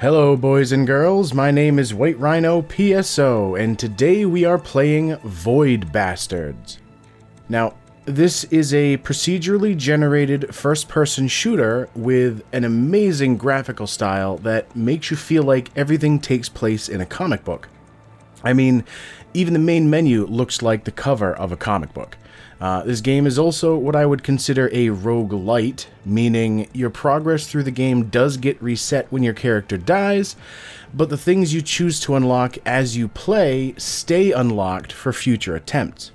Hello boys and girls, my name is White Rhino PSO, and today we are playing Void Bastards. Now, this is a procedurally generated first-person shooter with an amazing graphical style that makes you feel like everything takes place in a comic book. I mean, even the main menu looks like the cover of a comic book. This game is also what I would consider a roguelite, meaning your progress through the game does get reset when your character dies, but the things you choose to unlock as you play stay unlocked for future attempts.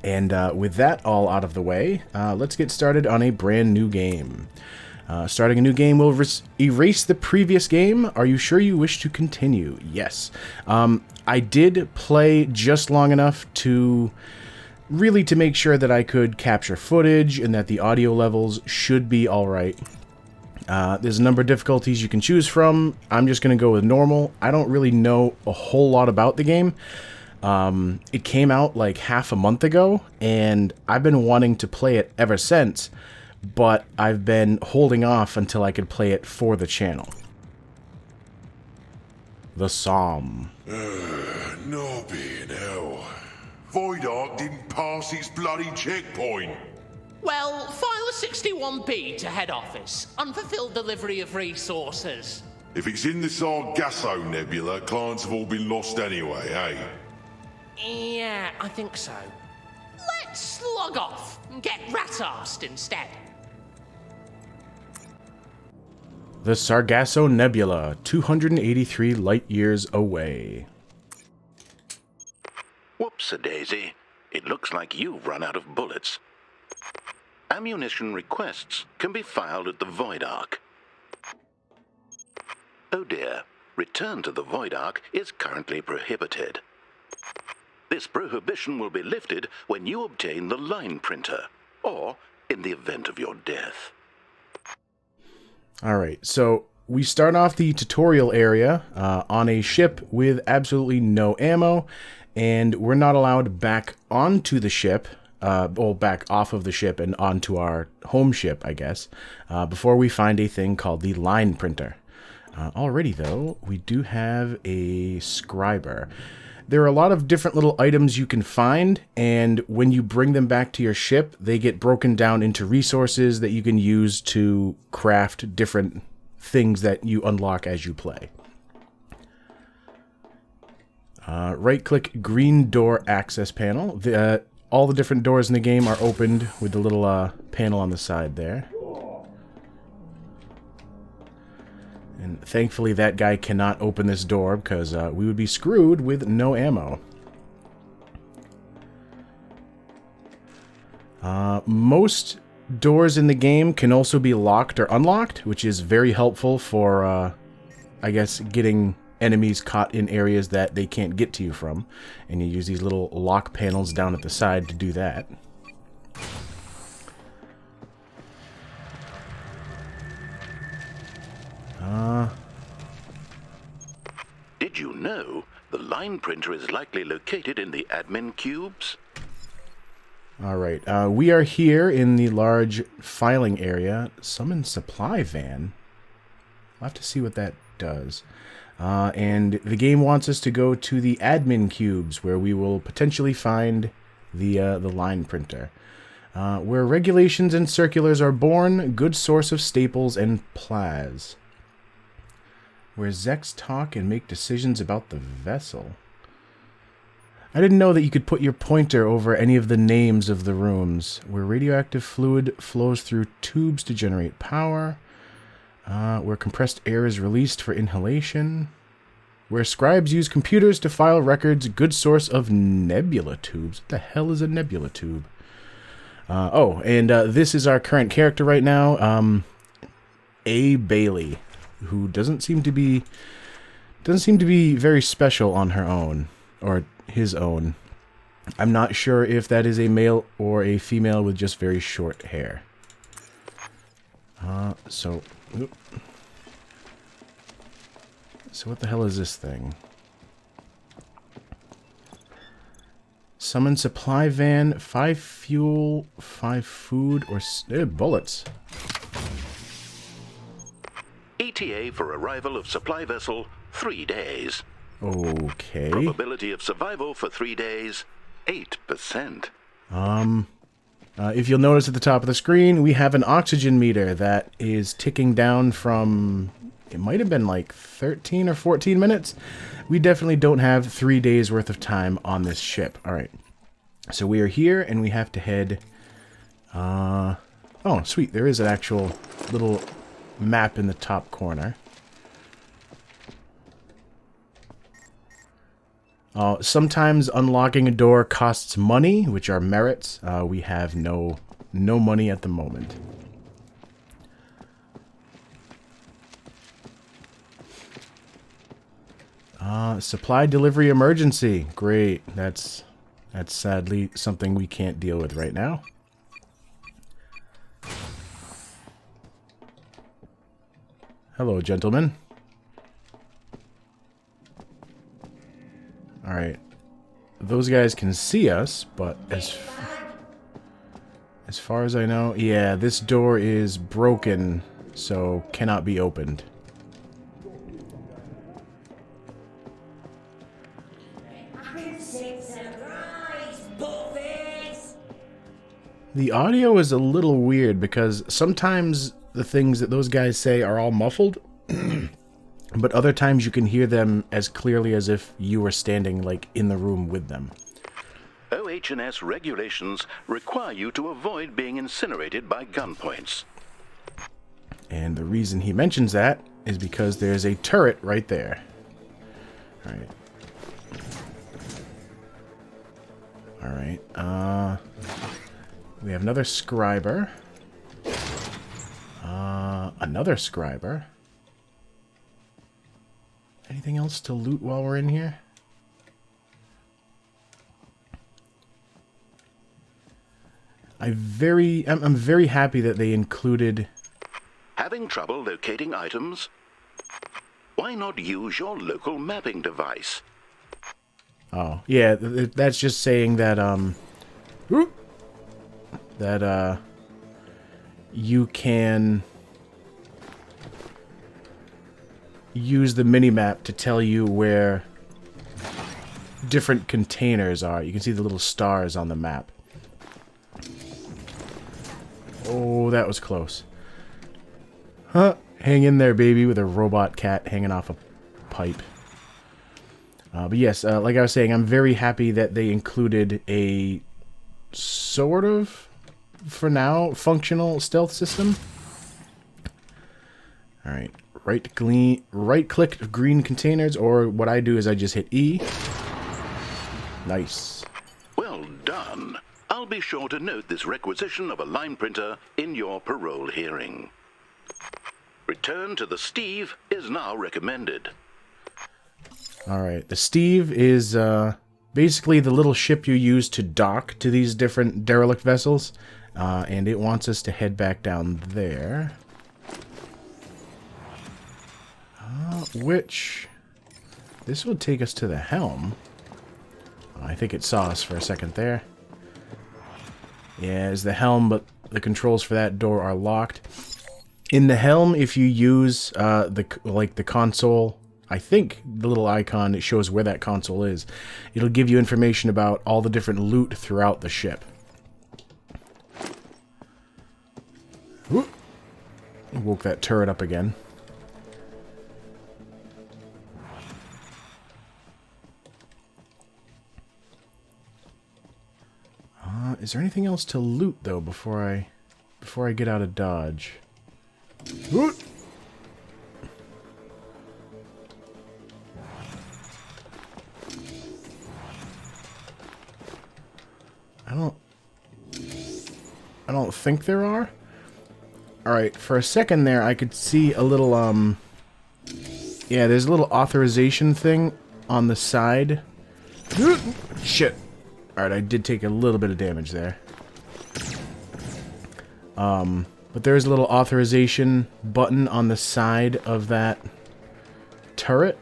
And with that all out of the way, let's get started on a brand new game. Starting a new game will erase the previous game. Are you sure you wish to continue? Yes. I did play just long enough to make sure that I could capture footage and that the audio levels should be alright. There's a number of difficulties you can choose from. I'm just going to go with normal. I don't really know a whole lot about the game. It came out like half a month ago, and I've been wanting to play it ever since, but I've been holding off until I could play it for the channel. The Psalm. Nobby in hell. Void Ark didn't pass its bloody checkpoint. Well, file a 61B to head office. Unfulfilled delivery of resources. If it's in the Sargasso Nebula, clients have all been lost anyway, eh? Yeah, I think so. Let's log off and get rat-arsed instead. The Sargasso Nebula, 283 light-years away. Whoops-a-daisy. It looks like you've run out of bullets. Ammunition requests can be filed at the Void Ark. Oh dear, return to the Void Ark is currently prohibited. This prohibition will be lifted when you obtain the line printer, or in the event of your death. Alright, so we start off the tutorial area on a ship with absolutely no ammo, and we're not allowed back onto the ship, back off of the ship and onto our home ship, I guess, before we find a thing called the line printer. Already, though, we do have a scriber. There are a lot of different little items you can find, and when you bring them back to your ship, they get broken down into resources that you can use to craft different things that you unlock as you play. Right-click green door access panel. All the different doors in the game are opened with the little panel on the side there. And thankfully that guy cannot open this door because we would be screwed with no ammo. Most doors in the game can also be locked or unlocked, which is very helpful for, I guess, getting enemies caught in areas that they can't get to you from. And you use these little lock panels down at the side to do that. Did you know the line printer is likely located in the admin cubes? Alright, we are here in the large filing area. Summon supply van? I'll have to see what that does. And the game wants us to go to the admin cubes, where we will potentially find the line printer. Where regulations and circulars are born, good source of staples and plas. Where Zeks talk and make decisions about the vessel. I didn't know that you could put your pointer over any of the names of the rooms. Where radioactive fluid flows through tubes to generate power. Where compressed air is released for inhalation. Where scribes use computers to file records, good source of nebula tubes. What the hell is a nebula tube? And this is our current character right now, A. Bailey, who doesn't seem to be very special on her own, or his own. I'm not sure if that is a male or a female with just very short hair. So what the hell is this thing? Summon supply van, 5 fuel, 5 food, or bullets. ETA for arrival of supply vessel, 3 days. Okay. Probability of survival for 3 days, 8%. If you'll notice at the top of the screen, we have an oxygen meter that is ticking down from, it might have been like 13 or 14 minutes. We definitely don't have 3 days worth of time on this ship. Alright. So we are here and we have to head, oh, sweet. There is an actual little map in the top corner. Sometimes unlocking a door costs money, which are merits. We have no money at the moment. Supply delivery emergency. Great. That's sadly something we can't deal with right now. Hello, gentlemen. Alright. Those guys can see us, but as far as I know, yeah, this door is broken, so cannot be opened. The audio is a little weird because sometimes the things that those guys say are all muffled, but other times you can hear them as clearly as if you were standing, like, in the room with them. OH&S regulations require you to avoid being incinerated by gunpoints. And the reason he mentions that is because there's a turret right there. Alright. Alright, we have another scriber. Another scriber. Anything else to loot while we're in here? I'm very happy that they included... Having trouble locating items? Why not use your local mapping device? Oh, yeah, that's just saying that, you can use the minimap to tell you where different containers are. You can see the little stars on the map. Oh, that was close. Huh? Hang in there, baby, with a robot cat hanging off a pipe. But yes, like I was saying, I'm very happy that they included a sort of, for now, functional stealth system. Alright, right-click green containers, or what I do is I just hit E. Nice. Well done. I'll be sure to note this requisition of a line printer in your parole hearing. Return to the Steve is now recommended. Alright, the Steve is basically the little ship you use to dock to these different derelict vessels, and it wants us to head back down there. Which, this would take us to the helm. I think it saw us for a second there. Yeah, it's the helm, but the controls for that door are locked. In the helm, if you use the console, I think the little icon, it shows where that console is. It'll give you information about all the different loot throughout the ship. Whoop. Woke that turret up again. Is there anything else to loot though before I get out of Dodge? Whoop. I don't think there are. Alright, for a second there I could see a little yeah, there's a little authorization thing on the side. Shit. Alright, I did take a little bit of damage there. But there's a little authorization button on the side of that turret.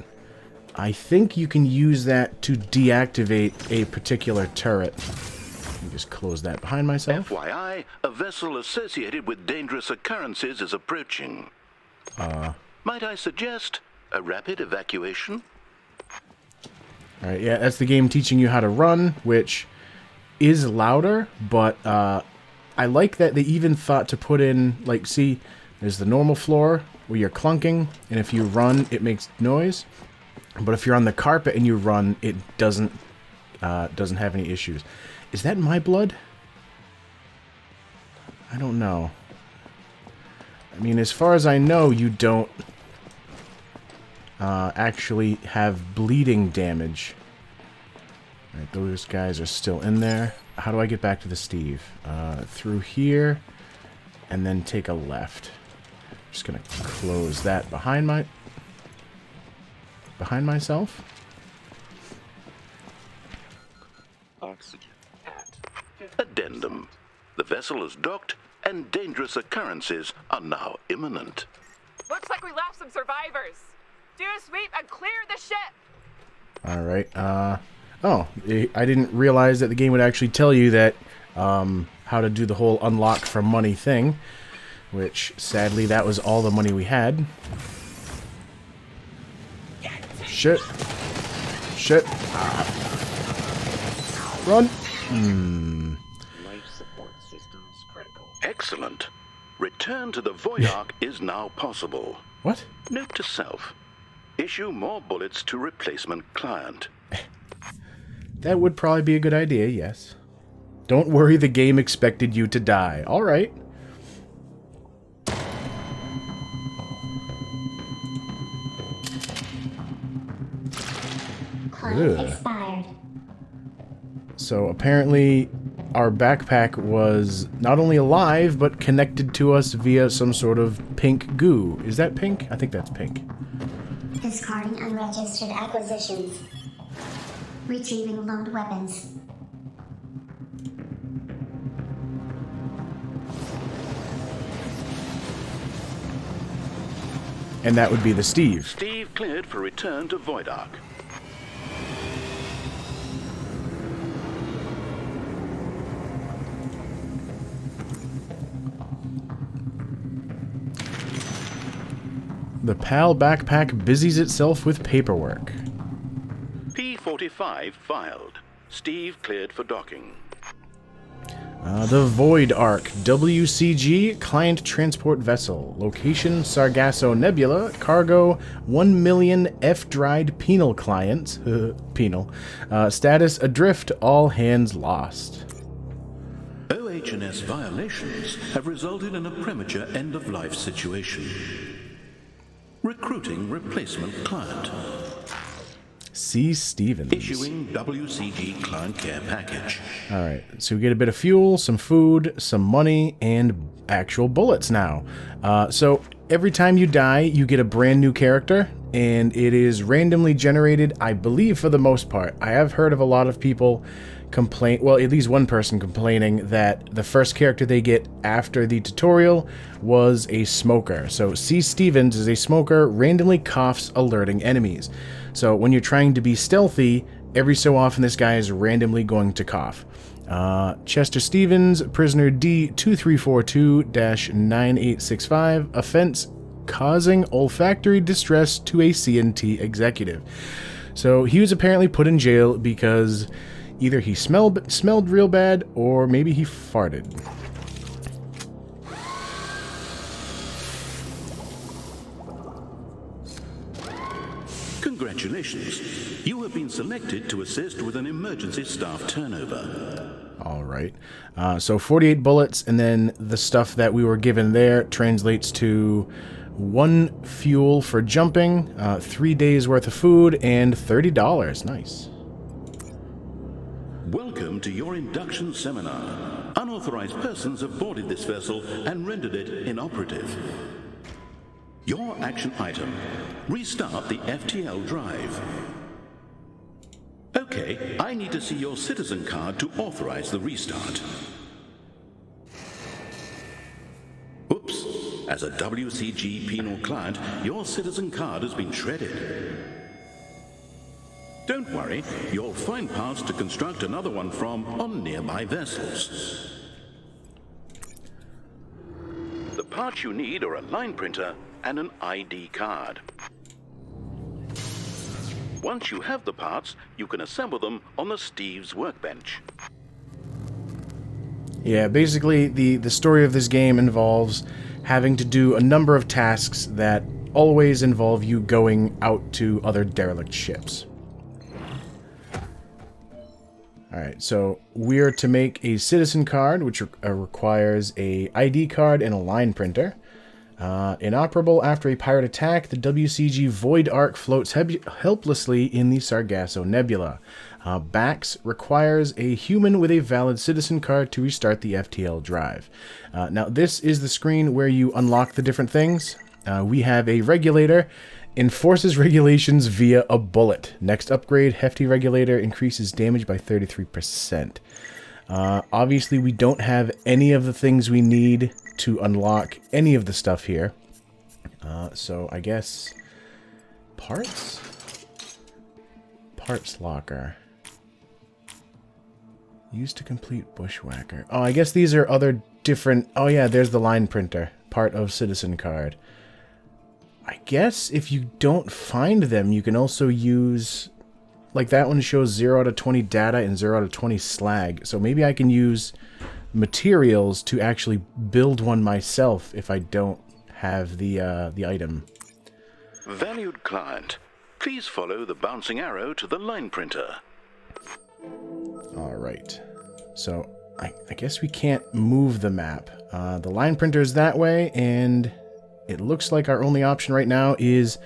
I think you can use that to deactivate a particular turret. Let me just close that behind myself. FYI, a vessel associated with dangerous occurrences is approaching. Might I suggest a rapid evacuation? Alright, yeah, that's the game teaching you how to run, which is louder, but I like that they even thought to put in, like, see, there's the normal floor where you're clunking, and if you run, it makes noise. But if you're on the carpet and you run, it doesn't have any issues. Is that my blood? I don't know. I mean, as far as I know, you don't actually have bleeding damage. Alright, those guys are still in there. How do I get back to the Steve? Through here, and then take a left. Just gonna close that behind myself. Addendum. The vessel is docked, and dangerous occurrences are now imminent. Looks like we left some survivors. Do a sweep and clear the ship. Alright, oh, I didn't realize that the game would actually tell you that, how to do the whole unlock for money thing. Which, sadly, that was all the money we had. Shit. Shit. Run! Life support systems critical. Excellent. Return to the Void Ark is now possible. What? Note to self. Issue more bullets to replacement client. That would probably be a good idea, yes. Don't worry, the game expected you to die. Alright. Expired. So apparently our backpack was not only alive, but connected to us via some sort of pink goo. Is that pink? I think that's pink. Discarding unregistered acquisitions. Retrieving loaned weapons. And that would be the Steve. Steve cleared for return to Void Ark. The PAL backpack busies itself with paperwork. P-45 filed. Steve cleared for docking. The Void Ark, WCG, client transport vessel. Location, Sargasso Nebula. Cargo, 1 million F-dried penal clients. Penal. Status, adrift, all hands lost. OH&S violations have resulted in a premature end-of-life situation. Recruiting replacement client. C. Stevens. Issuing WCG client care package. Alright, so we get a bit of fuel, some food, some money, and actual bullets now. So every time you die, you get a brand new character, and it is randomly generated, I believe, for the most part. I have heard of a lot of people complain, well, at least one person complaining that the first character they get after the tutorial was a smoker. So C. Stevens is a smoker, randomly coughs, alerting enemies. So when you're trying to be stealthy, every so often this guy is randomly going to cough. Chester Stevens, prisoner D2342-9865, offense causing olfactory distress to a CNT executive. So he was apparently put in jail because either he smelled real bad, or maybe he farted. Congratulations. You have been selected to assist with an emergency staff turnover. Alright. So 48 bullets, and then the stuff that we were given there translates to 1 fuel for jumping, 3 days worth of food, and $30. Nice. Welcome to your induction seminar. Unauthorized persons have boarded this vessel and rendered it inoperative. Your action item: restart the FTL drive. Okay, I need to see your citizen card to authorize the restart. Oops. As a WCG penal client, your citizen card has been shredded. Don't worry, you'll find parts to construct another one from on nearby vessels. The parts you need are a line printer and an ID card. Once you have the parts, you can assemble them on the Steve's workbench. Yeah, basically the story of this game involves having to do a number of tasks that always involve you going out to other derelict ships. Alright, so we're to make a citizen card, which requires a ID card and a line printer. Inoperable after a pirate attack, the WCG Void Ark floats helplessly in the Sargasso Nebula. Bax requires a human with a valid citizen card to restart the FTL drive. Now, this is the screen where you unlock the different things. We have a regulator. Enforces regulations via a bullet. Next upgrade, hefty regulator increases damage by 33%. Obviously, we don't have any of the things we need to unlock any of the stuff here. So I guess parts? Parts locker. Used to complete bushwhacker. Oh, I guess these are other different... Oh yeah, there's the line printer. Part of citizen card. I guess if you don't find them, you can also use... Like that one shows 0 out of 20 data and 0 out of 20 slag. So maybe I can use materials to actually build one myself if I don't have the item. Valued client, please follow the bouncing arrow to the line printer. Alright. So I guess we can't move the map. The line printer is that way, and it looks like our only option right now is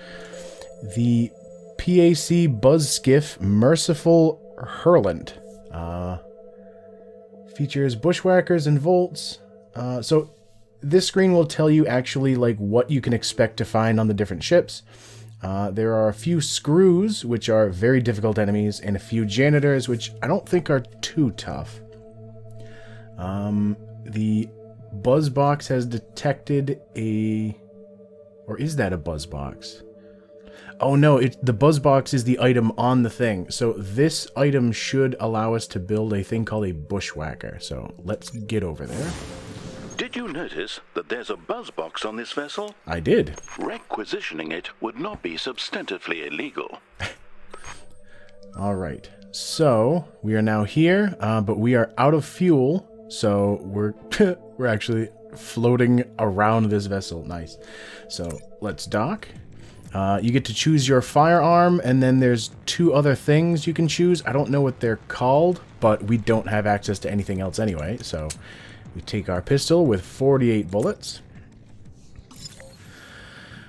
the PAC Buzz Skiff Merciful Hurlant. Features bushwhackers and volts. So this screen will tell you actually like what you can expect to find on the different ships. There are a few screws, which are very difficult enemies, and a few janitors, which I don't think are too tough. The buzz box has detected a... Or is that a buzz box? Oh no, the buzz box is the item on the thing. So this item should allow us to build a thing called a bushwhacker. So let's get over there. Did you notice that there's a buzz box on this vessel? I did. Requisitioning it would not be substantively illegal. Alright, so we are now here, but we are out of fuel. So we're we're actually floating around this vessel. Nice. So let's dock. You get to choose your firearm, and then there's two other things you can choose. I don't know what they're called, but we don't have access to anything else anyway. So we take our pistol with 48 bullets.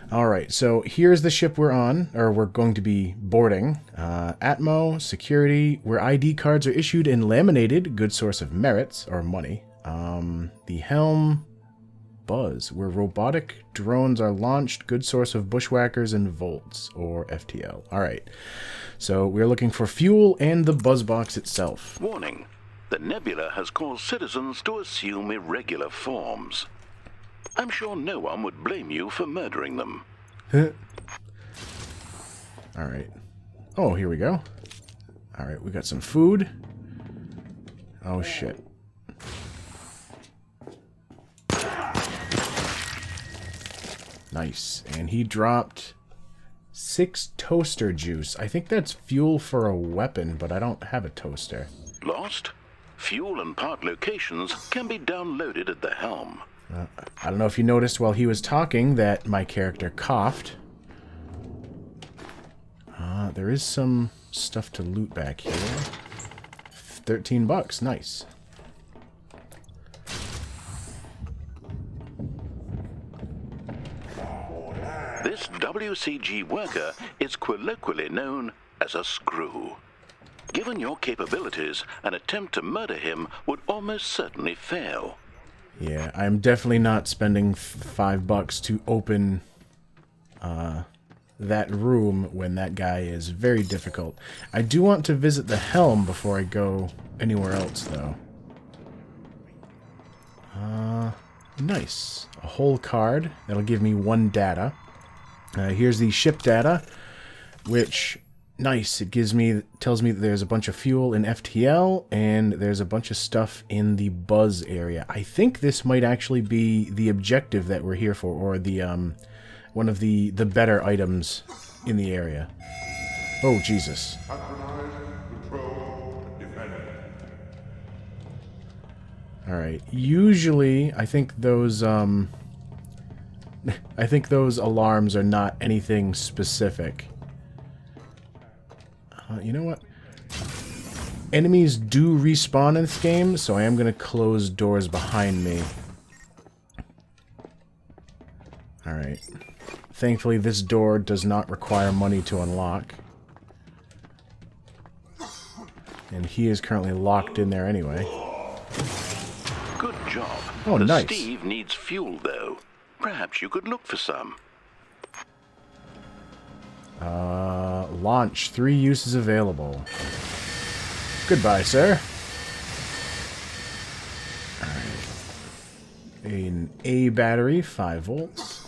Alright, so here's the ship we're on, or we're going to be boarding. Atmo, security, where ID cards are issued and laminated, good source of merits, or money. The helm, Buzz, where robotic drones are launched, good source of bushwhackers and volts, or FTL. Alright, so we're looking for fuel and the buzz box itself. Warning, the nebula has caused citizens to assume irregular forms. I'm sure no one would blame you for murdering them. Alright. Oh, here we go. Alright, we got some food. Oh, shit. Nice. And he dropped 6 toaster juice. I think that's fuel for a weapon, but I don't have a toaster. Lost? Fuel and part locations can be downloaded at the helm. I don't know if you noticed while he was talking that my character coughed. There is some stuff to loot back here. 13 bucks. Nice. This WCG worker is colloquially known as a screw. Given your capabilities, an attempt to murder him would almost certainly fail. Yeah, I'm definitely not spending $5 to open that room when that guy is very difficult. I do want to visit the helm before I go anywhere else, though. Nice. A whole card. That'll give me 1 data. Here's the ship data, which... Nice. It tells me that there's a bunch of fuel in FTL, and there's a bunch of stuff in the buzz area. I think this might actually be the objective that we're here for, or the one of the better items in the area. Oh, Jesus. Alright, usually, I think those alarms are not anything specific. You know what? Enemies do respawn in this game, so I am going to close doors behind me. Alright. Thankfully, this door does not require money to unlock. And he is currently locked in there anyway. Good job. Oh, nice. Steve needs fuel, though. Perhaps you could look for some. Launch. 3 uses available. Goodbye, sir. Alright. An A battery, 5 volts.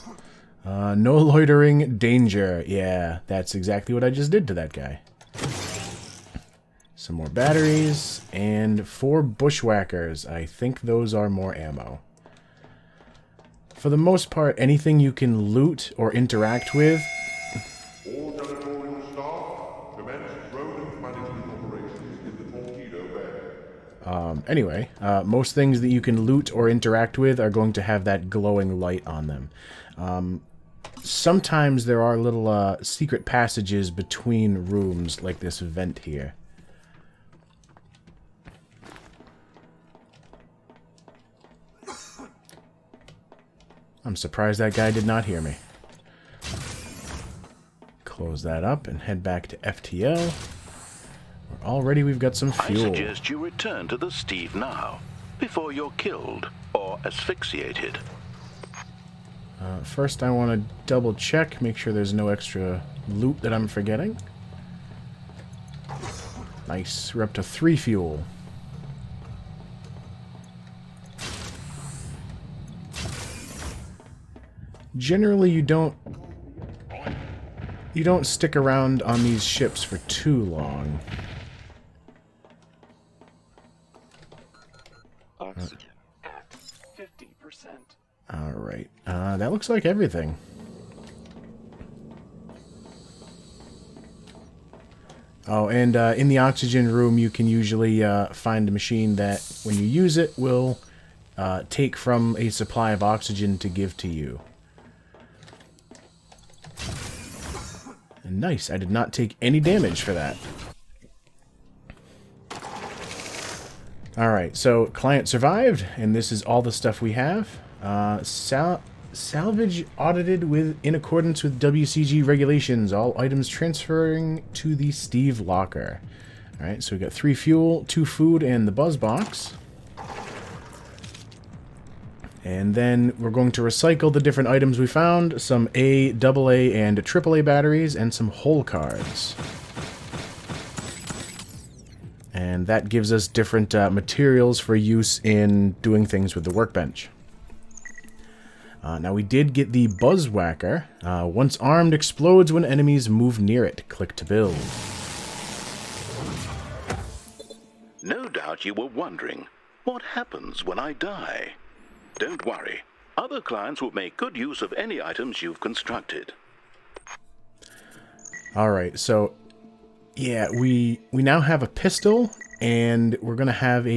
No loitering danger. Yeah, that's exactly what I just did to that guy. Some more batteries, and 4 bushwhackers. I think those are more ammo. For the most part, anything you can loot or interact with. All janitorial staff, commence rodent management operations in the torpedo bay. Anyway, most things that you can loot or interact with are going to have that glowing light on them. Sometimes there are little secret passages between rooms, like this vent here. I'm surprised that guy did not hear me. Close that up and head back to FTL. Already we've got some fuel. I suggest you return to the Steve now, before you're killed or asphyxiated. First I want to double check, make sure there's no extra loot that I'm forgetting. Nice, we're up to 3 fuel. Generally, you don't stick around on these ships for too long. Oxygen at 50%. Alright, that looks like everything. Oh, and in the oxygen room, you can usually find a machine that, when you use it, will take from a supply of oxygen to give to you. Nice, I did not take any damage for that. Alright, so client survived, and this is all the stuff we have. Salvage audited in accordance with WCG regulations. All items transferring to the Steve locker. Alright, so we got 3 fuel, 2 food, and the buzz box. And then we're going to recycle the different items we found, some A, AA, and AAA batteries, and some hole cards. And that gives us different materials for use in doing things with the workbench. Now we did get the Buzzwhacker. Once armed, explodes when enemies move near it. Click to build. No doubt you were wondering, what happens when I die? Don't worry. Other clients will make good use of any items you've constructed. Alright, so yeah, we now have a pistol, and we're going to have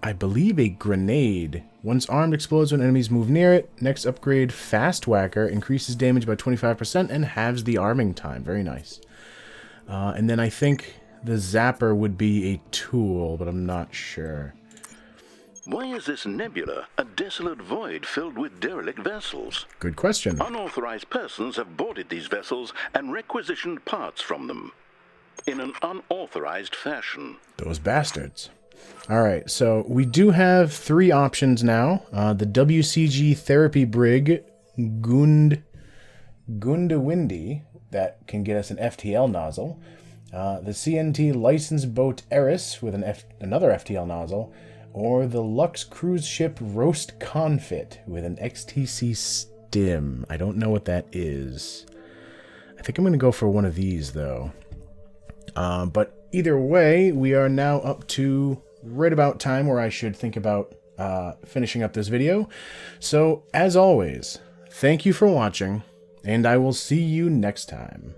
I believe a grenade. Once armed, explodes when enemies move near it. Next upgrade, Fast Whacker, increases damage by 25% and halves the arming time. Very nice. And then I think the Zapper would be a tool, but I'm not sure. Why is this nebula a desolate void filled with derelict vessels? Good question. Unauthorized persons have boarded these vessels and requisitioned parts from them in an unauthorized fashion. Those bastards. Alright, so we do have 3 options now. The WCG Therapy Brig Gundawindi, that can get us an FTL nozzle. The CNT License Boat Eris with another FTL nozzle. Or the Lux Cruise Ship Roast Confit with an XTC Stim. I don't know what that is. I think I'm going to go for one of these, though. But either way, we are now up to right about time where I should think about finishing up this video. So, as always, thank you for watching, and I will see you next time.